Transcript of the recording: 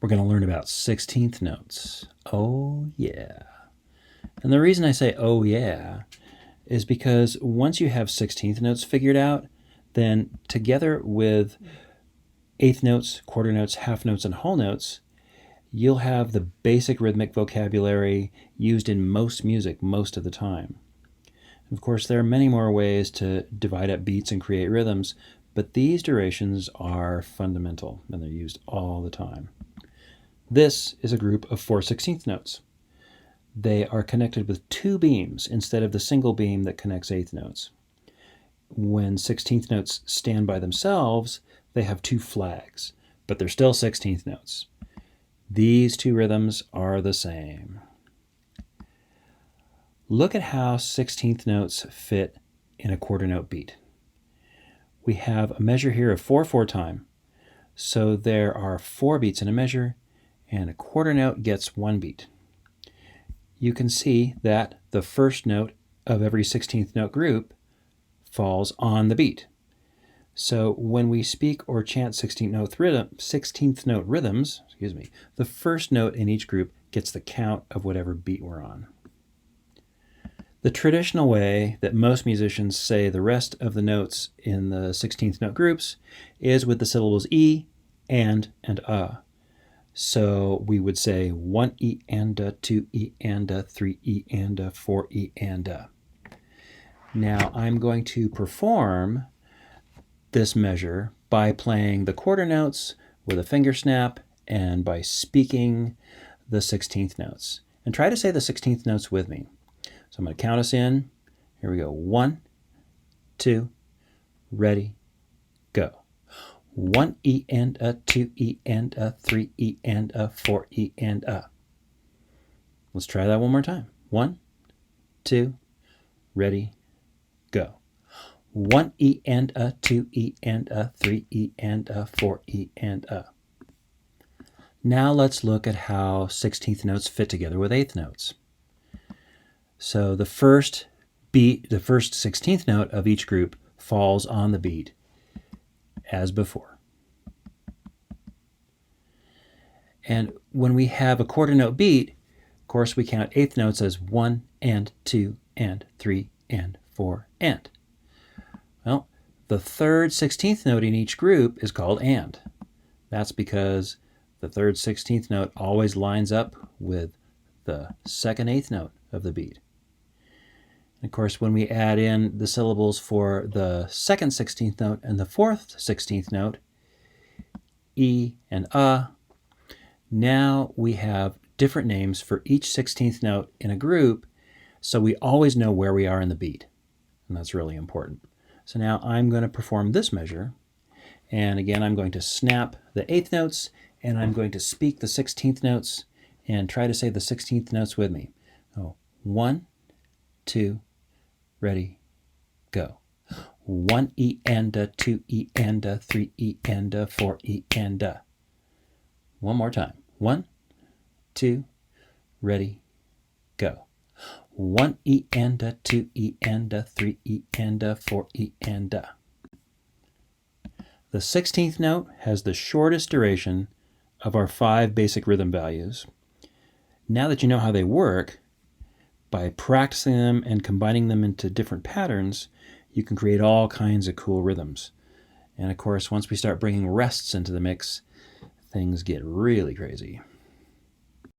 we're going to learn about 16th notes. Oh yeah. And the reason I say oh yeah is because once you have 16th notes figured out, then together with eighth notes, quarter notes, half notes, and whole notes, you'll have the basic rhythmic vocabulary used in most music most of the time. Of course, there are many more ways to divide up beats and create rhythms, but these durations are fundamental and they're used all the time. This is a group of 4 16th notes. They are connected with 2 beams instead of the single beam that connects eighth notes. When 16th notes stand by themselves, they have 2 flags, but they're still 16th notes. These 2 rhythms are the same. Look at how 16th notes fit in a quarter note beat. We have a measure here of 4/4 time. So there are 4 beats in a measure, and a quarter note gets 1 beat. You can see that the first note of every 16th note group falls on the beat. So when we speak or chant 16th note rhythms, the first note in each group gets the count of whatever beat we're on. The traditional way that most musicians say the rest of the notes in the 16th note groups is with the syllables E, and So we would say 1 E and 2 E and 3 E and 4 E and. Now I'm going to perform this measure by playing the quarter notes with a finger snap and by speaking the 16th notes. And try to say the 16th notes with me. So I'm going to count us in. Here we go. 1, 2, ready, go. 1 E and 2 E and 3 E and 4 E and. Let's try that one more time. 1, 2, ready, go. 1 E and 2 E and 3 E and 4 E and. Now let's look at how 16th notes fit together with eighth notes. So the first 16th note of each group falls on the beat as before. And when we have a quarter note beat, of course we count eighth notes as 1 and 2 and 3 and 4 and. Well, the third 16th note in each group is called and. That's because the third 16th note always lines up with the second eighth note of the beat. And of course, when we add in the syllables for the second 16th note and the fourth 16th note, E and now we have different names for each 16th note in a group, so we always know where we are in the beat. And that's really important. So now I'm going to perform this measure. And again, I'm going to snap the eighth notes, and I'm going to speak the 16th notes and try to say the 16th notes with me. 1, 2, ready, go. 1 E and 2 E and 3 E and 4 E and. One more time. 1, 2, ready, go. 1 E and 2 E and 3 E and 4 E and. The 16th note has the shortest duration of our 5 basic rhythm values. Now that you know how they work, by practicing them and combining them into different patterns, you can create all kinds of cool rhythms. And of course, once we start bringing rests into the mix, things get really crazy.